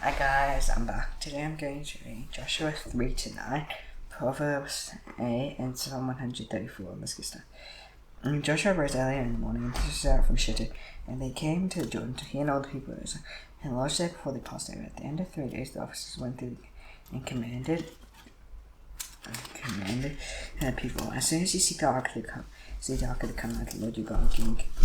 Hi guys, I'm back. Today I'm going to read Joshua 3-9, Proverbs 8, and Psalm 134. Let's get started. And Joshua rose early in the morning and set out from Shittim, and they came to Jordan to hear all the people of Israel, and lodged there before they passed over. At the end of 3 days, the officers went through and commanded the people, as soon as you see the ark of the covenant, the Lord your God,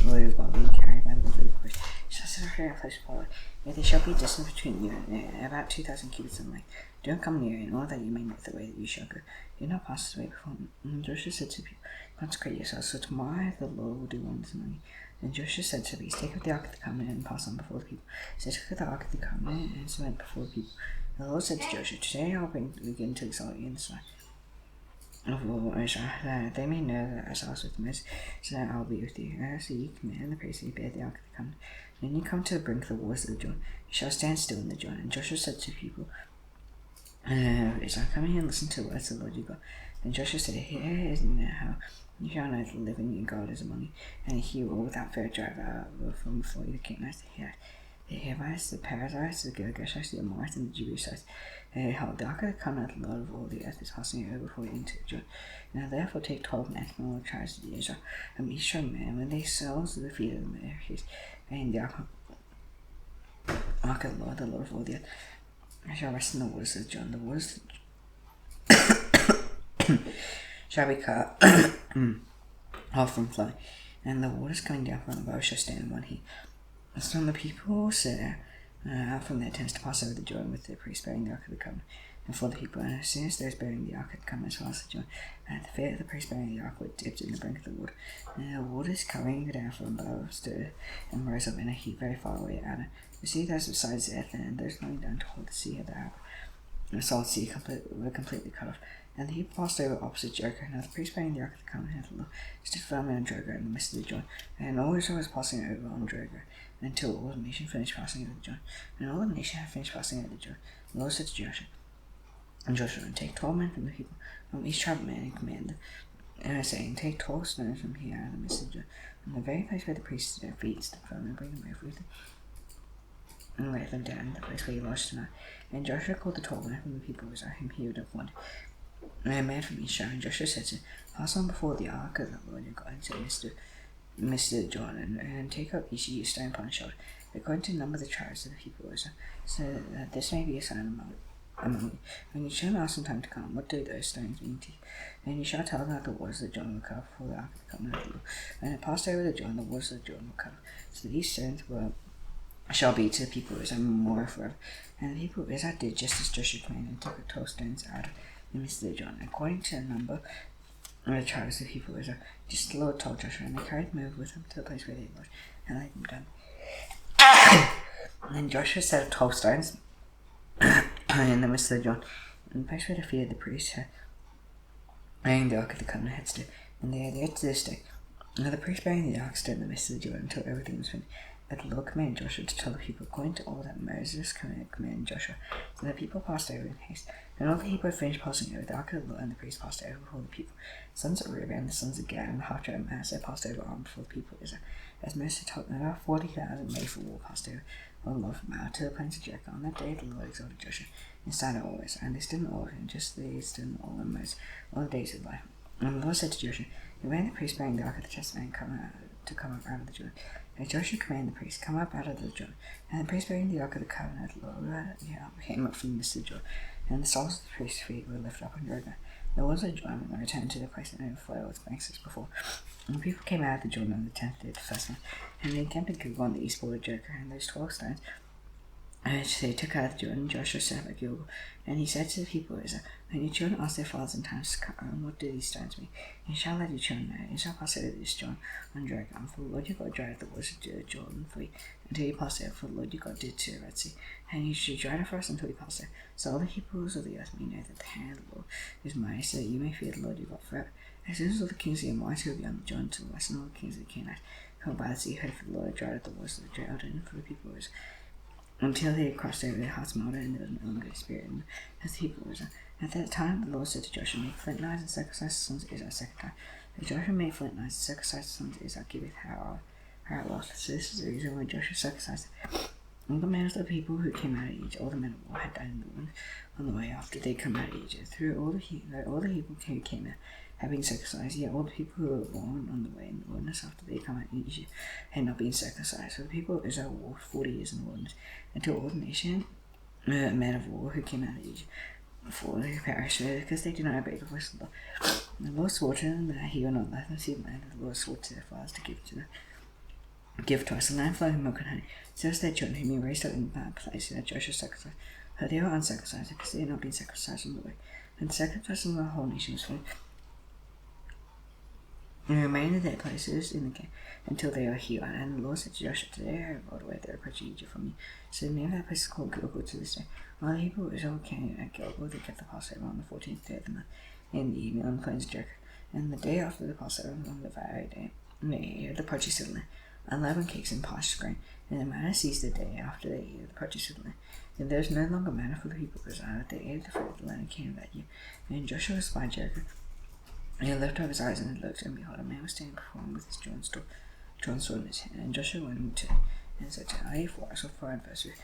Lord God, be carried by the river of course. You shall set her in a place for it. Yet there shall be a distance between you and it, about 2,000 cubits in length. Do not come near, in order that you may know the way that you shall go. Do not pass this way before me. And Joshua said to the people, consecrate yourselves, so tomorrow the Lord will do wonders among you. Then Joshua said to the priests, take up the ark of the covenant and pass on before the people. So they took up the ark of the covenant and went before the people. And the Lord said to Joshua, today I will begin to exalt you in the sight of all Israel, that they may know that as I was with Moses, so that I will be with you. So you command the priests to bear the ark of the covenant. When you come to the brink of the waters of the Jordan, you shall stand still in the Jordan. And Joshua said to the people, Israel, come here and listen to the words of the Lord your God. Then Joshua said, here is now how you shall know the living God is among you, and he will without fear drive out from before you the Canaanites, the Hivites, the Perizzites, the Girgashites, the Amorites, and the Jebusites. Behold, the ark of the covenant of the Lord of all the earth is passing over before you into the Jordan. Now therefore take 12 men from all the tribes of Israel, and be strong men when they sail to the feet of the militaries, and the ark of the Lord of all the earth, shall rest in the waters of the Jordan. The waters shall be cut off from flowing, and the waters coming down from above shall stand in one heap. So the people set out from their tents to pass over the Jordan with the priests bearing the ark of the covenant, and for the people. And as soon as those bearing the ark of the covenant passed the Jordan, at the feet of the priests bearing the ark were dipped in the brink of the water, and the waters coming down from above stood and rose up in a heap very far away out of the sea. Those besides the earth, and those lying down toward the sea of the Arab, the salt sea were completely cut off. And the heap passed over opposite Jericho. Now the priest bearing the ark of the covenant of the Lord stood firm on Jericho in the midst of the Jordan, and all Israel was passing over on Jericho, until all the nation finished passing over the Jordan. And all the nation had finished passing over the Jordan, the Lord said to Joshua, and take 12 men from the people, from each tribe of man, and command them, saying, take 12 stones from here out of the midst of the Jordan, from the very place where the priests their feet stood firm, and bring them over with them, and lay them down in the place where you lodged tonight. And Joshua called the 12 men from the people of Israel, whom he would have wanted, and a man from each tribe. And Joshua said to him, pass on before the ark of the Lord your God into Mr. Jordan, and take up each of you a stone upon his shoulder, according to the number of the tribes of the people of Israel, so that this may be a sign among you. And you shall ask in time to come, what do those stones mean to you? And you shall tell them that the waters of the Jordan will cut off before the ark of the covenant of the Lord. And it passed over the Jordan, the waters of the Jordan will cut off. So these stones shall be to the people of Israel memorial forever. And the people of Israel did just as Joshua commanded, and took the 12 stones out of the midst of the Jordan, according to the number of the tribes of the people of Israel, just the Lord told Joshua, and they carried them over with them to the place where they lodged, and laid them down. And then Joshua set up 12 stones in the midst of the Jordan, in the place where the feet of the priests bearing the ark of the covenant had stood, and they are there to this day. Now the priests bearing the ark stood in the midst of the Jordan until everything was finished. But the Lord commanded Joshua to tell the people according to all that Moses commanded Joshua. So the people passed over in haste. And all the people had finished passing over, the ark of the Lord and the priests passed over before the people. The sons of Reuben, the sons of Gad, and the half tribe of Manasseh passed over on before the people of Israel. As Moses told them, about 40,000 made for war passed over on the Lord from Mount to the plains of Jericho. On that day the Lord exalted Joshua in sight of all Israel, and they stood in awe of him, just as they stood in awe of Moses all the days of life. And the Lord said to Joshua, command the priests bearing the ark of the testament to come up out of the Jordan. And Joshua commanded the priests, come up out of the Jordan. And the priests bearing the ark of the covenant of the Lord came up from the midst of the Jordan. And the soles of the priests' feet were lifted up on Jordan. The waters of the Jordan returned to their place and overflowed its banks as before. And the people came out of the Jordan on the 10th day of the first month, and they encamped at Gilgal on the east border of Jericho. And those 12 stones which they took out of the Jordan, Joshua set up at Gilgal. And he said to the people of Israel, when your children ask their fathers in times to come, what do these stones mean? You shall let your children know, you shall pass over this Jordan on dry ground, for the Lord your God drive the waters of the Jordan for you, until you pass over, for the Lord your God did to the Red Sea. And you should drive it for us until you pass over. So all the peoples of the earth may know that the hand of the Lord is mighty, so that you may fear the Lord your God forever. As soon as all the kings of the Amorites who were beyond the Jordan to the west, and all the kings of the Canaanites who were by the sea heard, for the Lord dried up the waters of the Jordan for the people of Israel, until they had crossed over, their hearts melted, and there was no longer a spirit in them, as the people of Israel. At that time the Lord said to Joshua, make flint knives and circumcise the sons of Israel a second time. And Joshua made flint knives and circumcised the sons of Israel, giveth Haraloth. So this is the reason why Joshua circumcised All the men of the people who came out of Egypt, all the men of war had died in the wilderness on the way after they come out of Egypt. Through all the people who came out had been circumcised, yet all the people who were born on the way in the wilderness after they come out of Egypt had not been circumcised. So the people of Israel walked 40 years in the wilderness until all the nation men of war who came out of Egypt before they perished because they did not obey the voice of the Lord. The Lord swore to them that he would not let them see the land. The Lord swore to their fathers to give to us a land flowing with milk and honey. So as their children whom he raised up in bad places that Joshua circumcised, but they were uncircumcised because they had not been circumcised on the way. And circumcised the whole nation was full. And remained in their places in the camp until they were healed. And the Lord said to Joshua, today I have rolled away the reproach of Egypt from you. So the name of that place is called Gilgal to this day. While the people of Israel came at Gilgal, they kept the Passover on the 14th day of the month in the evening on the plains of Jericho. And the day after the Passover, on the very day, they ate the produce of the land, unleavened cakes and parched grain. And the manna ceased the day after they ate the produce of the land. And there was no longer manna for the people of Israel. They ate the fruit of the land and came that year. And Joshua spied Jericho. And he lifted up his eyes and looked, and behold, a man was standing before him with his drawn sword in his hand. And Joshua went to him and said to him, are you for us or for our adversaries?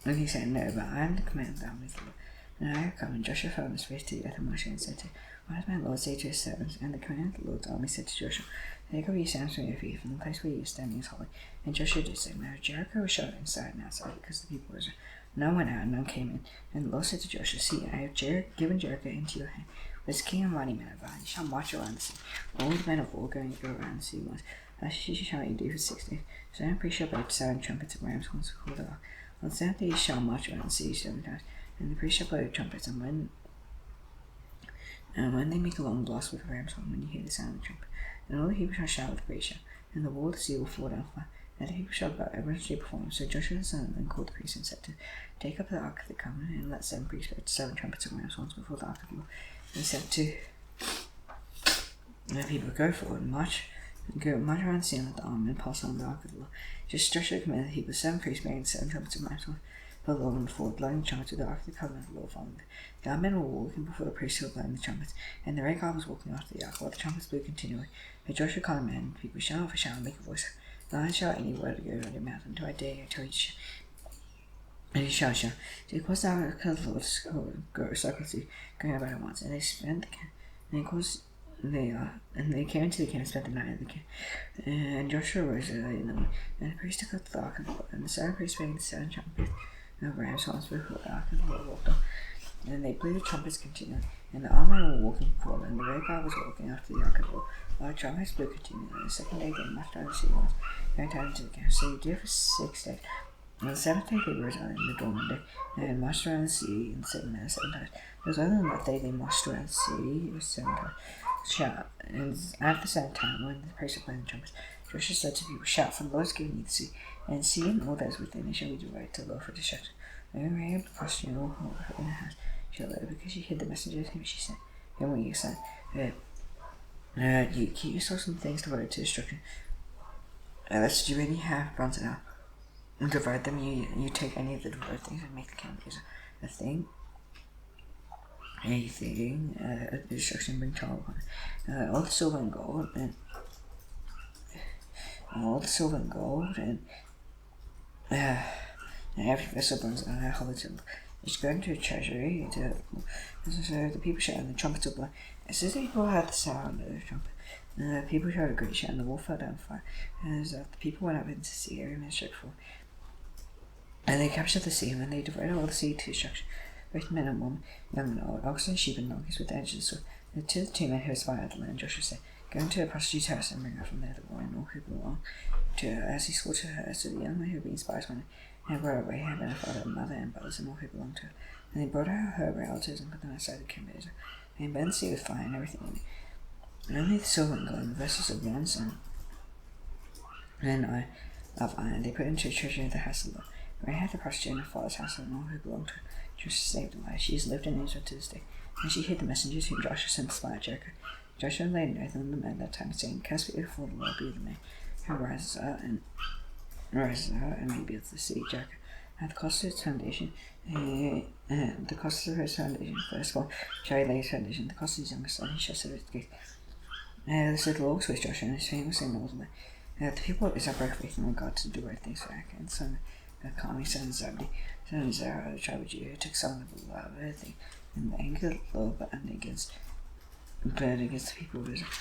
And he said, no, but I am the commander of the army of the Lord. And I have come. And Joshua fell on his face to the earth and Moshe and said to him, what does my Lord say to his servants? And the commander of the Lord's army said to Joshua, take up your stands from your feet, from the place where you are standing is holy. And Joshua did so. Now Jericho was shut inside and outside because the people were Israel. None went out and none came in. And the Lord said to Joshua, see, I have given Jericho into your hand. As king and mighty men of valor, you shall march around the sea. All the men of war going to go around the sea once. Thus shall you do for 6 days. 7 priests shall blow 7 trumpets of ram's horns before the ark. On the 7th day you shall march around the sea 7 times. And the priests shall blow trumpets, and when they make a long blast with a ram's horn, when you hear the sound of the trumpet, then all the people shall shout with a great shout, and the wall of the sea will fall down fire. And the people shall bow reverently before him. So Joshua the son of Nun called the priests and said to them, take up the ark of the covenant, and let 7 priests blow 7 trumpets of ram's horns before the ark of the Lord. And he said to the people, go forward and march around the sea and let the army and pass on the ark of the Lord. Just Joshua commanded the people, 7 priests bearing 7 trumpets of ram's horns for the Lord went forward, blowing the trumpets with the ark of the covenant of the Lord following them. The armed men were walking before the priests who were blowing the trumpets, and the red guard was walking after the ark, while the trumpets blew continually. But Joshua commanded the people, shout out for shout and make a voice. Neither shout any word that goes out of your mouth until I dare you tell you to shout. And he shall shout. So he caused the ark of the Lord to go circularly, going about at once, and they spent the camp. And they came into the camp and spent the night in the camp. And Joshua rose early in the morning, and the priests took up the ark of the Lord, and the 7 priests bearing the 7 trumpets of ram's horns before the ark of the Lord walked on. And they blew the trumpets continually, and the army were walking before them, and the rear guard was walking after the ark of the Lord, while the trumpets blew continually. And the 2nd day they marched around the sea once, going down into the camp. So they did it for 6 days. On the 7th day they rose early in the dawn of day, and marched around the sea in 7 minutes 7 times. It was only on that day they marched around the sea, it was 7 times. Shout, and at the same time, when the priests were playing the trumpets, Joshua said to people, shout, for the Lord has given you the sea, and sea and all that is within it shall be devoted to the Lord for destruction. And we were able to cross you all in the house, shall live, because you hid the messengers whom she sent. And when you said, you keep yourselves from things devoted to destruction, lest you really have bronze out, and divide them, you take any of the devoted things and make the camp a thing, destruction bring trouble upon it. All the silver and gold, and every vessel brings hollow silver. It's going to a treasury. So the people shout, and the trumpets will blow. As soon as the people heard the sound of the trumpet, the people shouted a great shout, and the wall fell down fire. And as the people went up into the sea, every man struck forth. And they captured the sea, and when they devoted all the sea to destruction, both men and women, young and old, oxen, sheep, and donkeys with the edge of the sword. And to the 2 men who spied out the land, Joshua said, go into a prostitute's house and bring her from there the boy and all who belong to her, as he swore to her. So the young men who had been spies went and brought her away, her and her father and mother and brothers and all who belonged to her. And they brought her relatives and put them outside the camp of Israel. And they burned the sea with fire and everything in it. And only the silver and gold and the vessels of bronze and of iron they put into a treasury of the house of the Lord. Rahab the prostitute in her father's house and all who belonged to her. Joshua saved her life. She has lived in Israel to this day. And she hid the messengers whom Joshua sent to spy at Jericho. Joshua laid an oath on the men that time, saying, cursed be before the Lord be the man who rises out and rebuilds the city of Jericho. At the cost of its foundation, the cost of his foundation, first of all, shall he lay his foundation. The cost of his youngest son, he shall set its gates. So the Lord was with Joshua, and his fame was in all the land. The people of Israel broke faith in God to do right things for Achan, son Kami, son of Zabdi, son of Zerah, the tribe of Judah, took some of the love of everything, and the anger of the Lord burned against the people of Israel.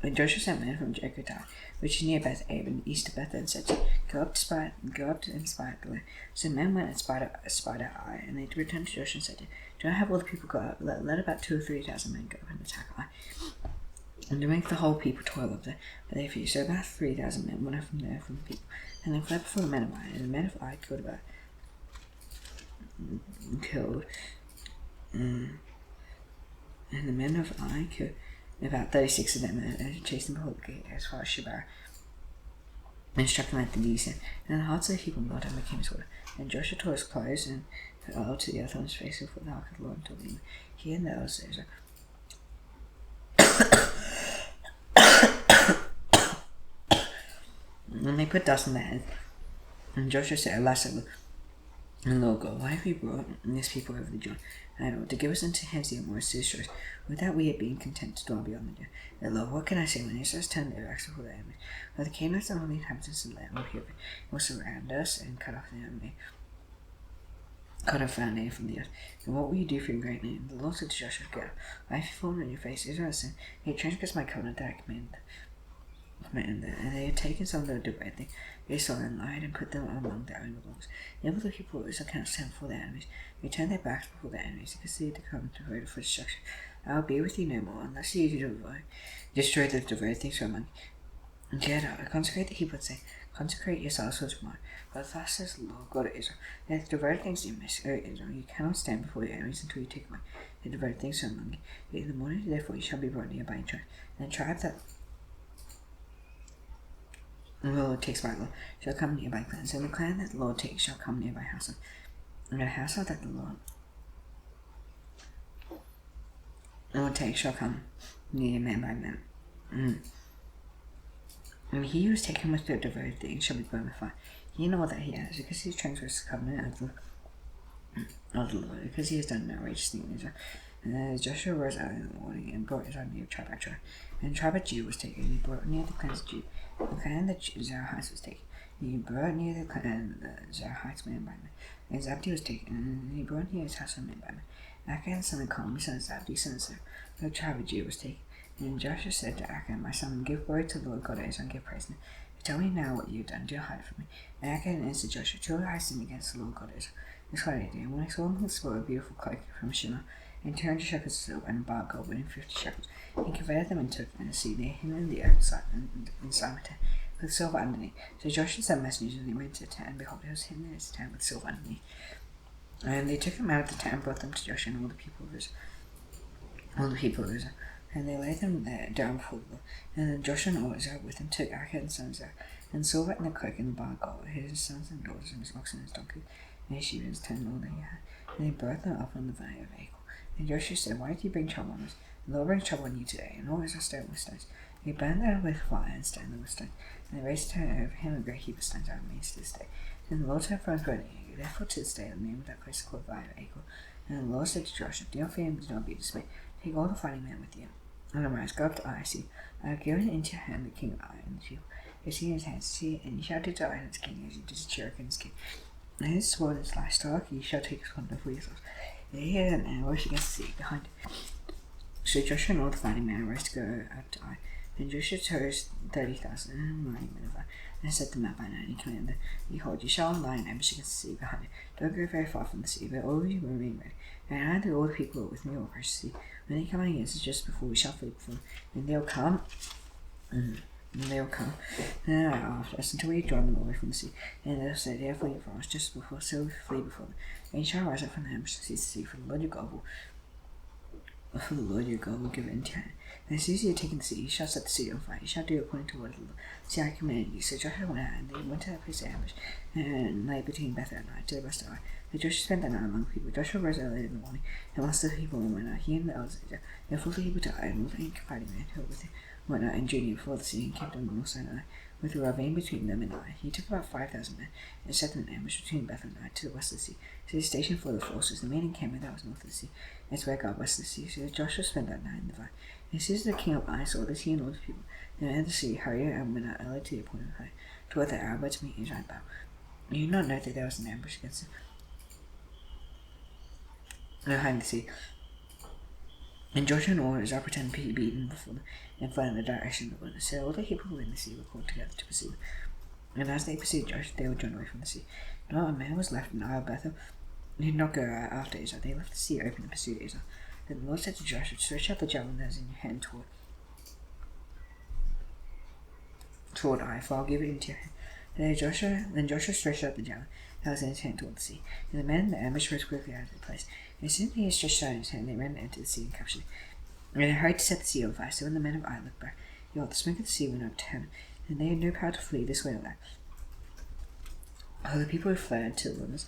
When Joshua sent men from Jericho, which is near Beth Abe and east of Bethel, and said to go up and spy out the land. So men went and spied out Ai, and they returned to Joshua and said, do not have all the people go up, let about 2,000 or 3,000 men go up and attack Ai, and to make the whole people toil up there, but they fear. So about 3,000 men went up from there from the people, and they fled before the men of Ai, and the men of Ai and the men of Ai killed about 36 of them, and chased them before the gate as far as Shebar, and struck them at the knees, and the hearts of the people blood and became disorder. And Joshua tore his clothes and put oil to the earth on his face before the ark of the Lord until evening. He and the elders and they put dust on their heads. And Joshua said, alas, and Lord God, why have you brought this people over the Jordan, and to give us into hands the Amorites to destroy us, without we had been content to dwell beyond the Jordan? And Lord, what can I say when Israel has turned their backs before their enemies? For the Canaanites and all the inhabitants of the land will surround us and cut off our name from the earth. And what will you do for your great name? The Lord said to Joshua, go, why have you fallen on your face? Israel has sinned, they transgressed my covenant that I commanded them, and they had taken some of the devoted things they saw and lied and put them among their own belongings. Therefore the people of Israel cannot stand before their enemies. They turn their backs before their enemies, because they had come devoted for destruction. I will be with you no more, unless you destroy the devoted things from among you. And yet I consecrate the people and say, consecrate yourselves for tomorrow. But thus says the Lord God of Israel, that the devoted things you miss, O Israel, you cannot stand before your enemies until you take away the devoted things from among you. In the morning, therefore, you shall be brought near by a tribe, and the tribe that the Lord takes by law shall come near by clans, and the clan that the Lord takes shall come near by household, and the household that the Lord takes shall come near man by man. And he who is taken with the devoted things shall be burned with fire. He and all that he has, because he has transgressed the covenant of the Lord, because he has done an outrageous thing in Israel. And Joshua rose early in the morning and brought Israel near tribe by tribe. And the tribe of Judah was taken, and he brought near the clans of Judah. And the clan that Zerahites was taken, and he brought near the clan the Zerahites man by man. And Zabdi was taken, and he brought near his household man by man. Achan, son of Carmi, son of Zabdi, son of Zerah, the tribe of Judah was taken. And Joshua said to Achan, my son, give glory to the Lord God of Israel, and give praise to him. Tell me now what you have done, do not hide it from me. And Achan answered Joshua, truly I sinned against the Lord God of Israel. This what I did. And when I saw him, he spoiled a beautiful cloak from Shinar, and 200 shekels of silver, and a bar of gold, and 50 shekels. He converted them and took them to sea near him in the earth inside my tent, with silver underneath. So Joshua sent messengers, and they went to the tent, and behold, it was hidden in his tent with silver underneath. And they took them out of the tent and brought them to Joshua and all the people of Israel. And they laid them down before the Lord. And then Joshua and all Israel with him took Achan, son of Zerah, and silver and the cloak and the bar of gold, his sons and daughters, and his oxen and his donkeys, and his sheep and his tent, and all that he had. And they brought them up on the valley of Achor. And Joshua said, why did you bring trouble on us? The Lord brings trouble on you today. And all Israel stoned with stones. They burned them with fire and stoned them with stones. And they raised over him a great heap of stones out remains to this day. And the Lord had thrown burning anger. Therefore to this day the name of that place is called the valley of Achor. And the Lord said to Joshua, do not fear him, do not be dismayed. Take all the fighting men with you. And arise, go up to Ai, see, I have given into your hand the king of Ai and the people. You see in his hands, see, and you shall do to Ai and his king as you did to Cherokee and his king. And his sword and his livestock, you shall take his wonder for yourselves. And he had an ambush against the sea behind it. So Joshua and all the fighting men arose to go up to Ai. And Joshua chose 30,000 mighty men of Ai, and set them out by night, and commanded them, behold, you shall lie in ambush against the sea behind it. Don't go very far from the sea, but all of you remain ready. And I and all the people with me will approach the sea. When they come against us just before, we shall flee before them. And they'll come, after us until we have drawn them away from the sea. And they'll say, they are fleeing from us just before, so we flee before them. And you shall rise up from the ambush and seize the sea, for the Lord your God will give it into your hand. And as soon as you have taken the sea, you shall set the sea on fire. You shall do according to what the Lord I commanded you. So Joshua went out, and they went to that place of ambush, and lay between Bethel and Ai, to the west of Ai. And Joshua spent that night among the people. Joshua rose early in the morning, and whilst the people went out, he and the elders of Israel, therefore the people to Ai, and all the fighting men who were with him went out and journeyed before the sea, and kept on the north side of Ai, with a ravine between them and Ai. He took about 5,000 men, and set them in ambush between Bethel and Ai, to the west of the sea. So he stationed for the forces, the main encampment that was north of the sea, and its west of the sea. So Joshua spent that night in the valley. And as soon as the king of Ai saw this, he and all the people, and entered the sea, hurried and went out early to the appointed time, toward the Arabah to meet Israel. You did not know that there was an ambush against them behind the sea. And Joshua and all Israel pretended to be beaten before them and fled in the direction of the wilderness. So all the people who were in the sea were called together to pursue them. And as they pursued Joshua, they were drawn away from the sea. Not a man was left in Isle Bethel. They did not go after Israel. They left the sea open and pursued Israel. Then the Lord said to Joshua, stretch out the javelin that is in your hand toward Ai, for I'll give it into your hand. Then Joshua stretched out the javelin that was in his hand toward the sea. And the men in the ambush rose quickly out of their place. And as soon as he had stretched out his hand, they ran into the sea and captured it. And they hurried to set the sea on fire. So when the men of Ai looked back, behold, the smoke of the sea went up to heaven, and they had no power to flee this way or that. All the people who fled to the wilderness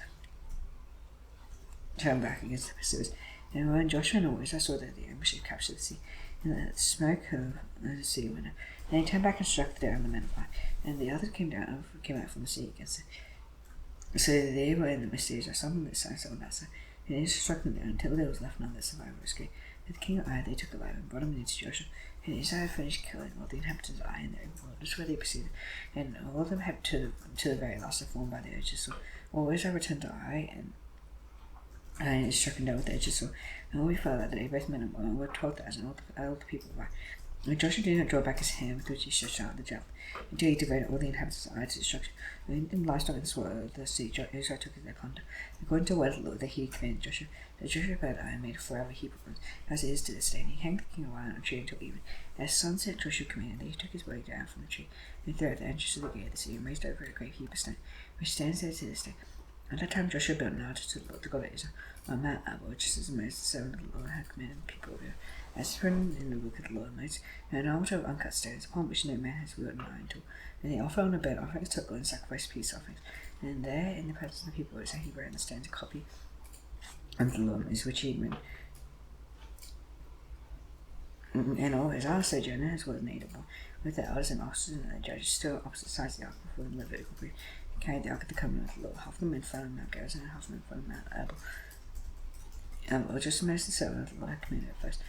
turned back against the pursuers. And when Joshua and all Israel saw that the ambush had captured the sea, and the smoke of the sea went up, then he turned back and struck down the men of Ai, and the others came out from the sea against it. So they were in the midst of Israel, some on this side, some on that side, and Israel struck them down until there was left none that survived or escaped. With the king of Ai they took alive and brought him into Joshua, and Israel finished killing all the inhabitants of Ai and their wilderness where they pursued them, and all of them had to the very last of formed by the edges. So all Israel returned to Ai, and it struck him down with the edges. So and all we fell that day, both men and women, were 12,000, all the people of Ai. And Joshua did not draw back his hand with which he stretched out the javelin, until he devoted all the inhabitants of Ai to destruction. And in livestock and the spoil of the sea, Israel took as their plunder, according to the word of the Lord that he commanded Joshua. So Joshua prepared Ai and made a forever heap of bones, as it is to this day. And he hanged the king of Ai on a tree until evening. As sunset, Joshua commanded that he took his body down from the tree, and threw it at the entrance of the gate of the sea, and raised over it a great heap of stone, which stands there to this day. At that time Joshua built an altar to the Lord, the God of Israel, on Mount Abel, just as Moses, the servant of the Lord, had commanded the people of Israel, as is written in the book of the Lord of Moses, and an altar of uncut stones, upon which no man has wielded an iron tool. And they offer on a bed offerings to the Lord and sacrifice peace offerings. And there, in the presence of the people, is he wrote on the stones a copy of the Lord of Moses, which he had written. And all his other sojourners were made up with the elders and officers and the judges still opposite sides of the ark before the Levitical priest, carried the ark of the covenant of the Lord. Half of the men fell on Mount Gerizim, and half of the men fell on Mount Abel. And the Lord, just as Moses the servant of the Lord had commanded at first.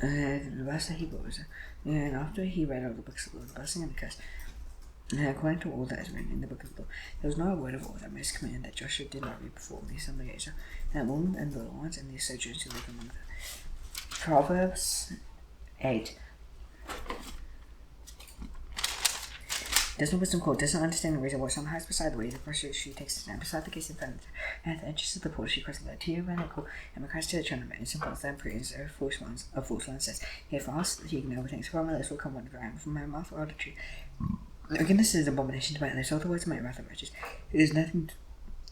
The verse that he brought was, and after he read all the books of the Lord, the blessing and the curse, and according to all that is written in the book of the Lord, there was not a word of all that Moses commanded that Joshua did not read before the assembly of Israel, and the women and the little ones, and the sojourners who lived among them. Proverbs 8. Does not wisdom call, does not understand the reason why some hides beside the way, the first she takes the stand beside the case in front of her, and at the edges of the portal she cries aloud to you, and call, and cries to the children of men, and both them praise a false one says, if asked, he can know things, from my lips will come one of ground, from my mouth or the tree. Again, this is an abomination to my lips, all the words of my wrath are righteous. It is nothing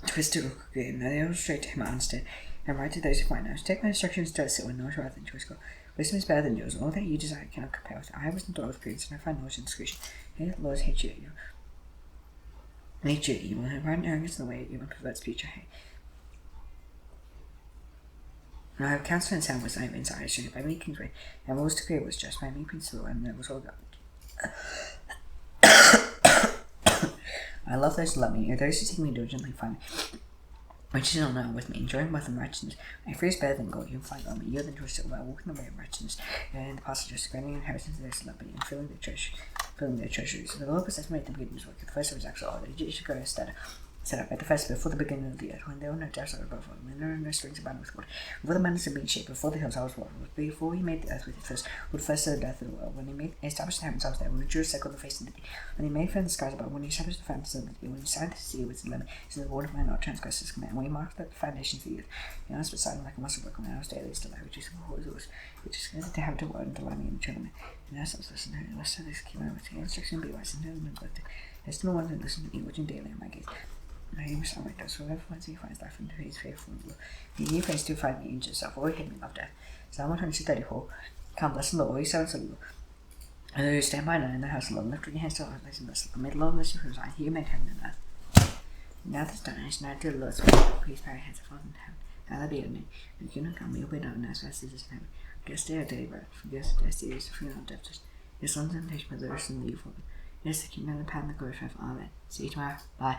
twisted or crooked, and they are straight to him instead, and right to those who find knowledge. Take my instructions to sit with knowledge rather than choice God. Wisdom is better than yours, all that you desire cannot compare with it. I have wisdom with prudence, and I find knowledge and discretion. Hate the Lord, hate you evil. Nature evil, and right arrogance in the way of evil perverts speech I hate. And I have counsel and sound wisdom, I have insight, I strength by me king's way, and rules to create was just by me principle, and there was all God. I love those who love me, or those who seek me diligently find me. Righteousness is not with me, enjoying wealth and righteousness. My free is better than gold, you can find on me. You are the choice of well, walk in the way of righteousness, and the path of justice, granting inheritance to those who love me, and filling their treasuries. So the Lord possessed made them good in his work. The first of his acts are all. The should go instead. Set up at the first before the beginning of the earth, when there were no depths above them, when there were no springs abounding with water, before the mountains had been shaped, before the hills I was watered, before he made the earth with its first, with the first of the death of the world, when he established the heavens I was there, when the Jews circled the face of the deep, when he made firm the skies above, when he established the fountains of the deep, when he signed the sea with the limit, so the water might not transgress his command, when he marked the foundations of the earth, he announced beside him like a muscle broken, when I was daily still I reduced before his orders, which is good to have to word and to learn me and children. And as I was listening, and listen to this commandment, the instruction be wise and no one neglected. There's no one to listen to me, watching daily on my gates. My name is Samuel, so whoever finds me finds life and he is faithful in the Lord. He prays to find me in himself, or hid me love death. Psalm 134. Come, bless the Lord, all you servants of the Lord. And those who stand by night in the house of the Lord, lift your hands to the Lord, bless and bless the Lord. May the Lord bless you from Zion, he made heaven and earth. Now this done, I shall now do the Lord's will. Please bow your heads, Father in heaven. Hallowed be your name. When you not come, we will be known as fast as it is in heaven. Give us today our daily bread. Forgive us our debts, free our debtors. Your sons and temptation, but deliver us from the evil one. Yes, the kingdom, the power, and the glory forever. Amen. See you tomorrow. Bye.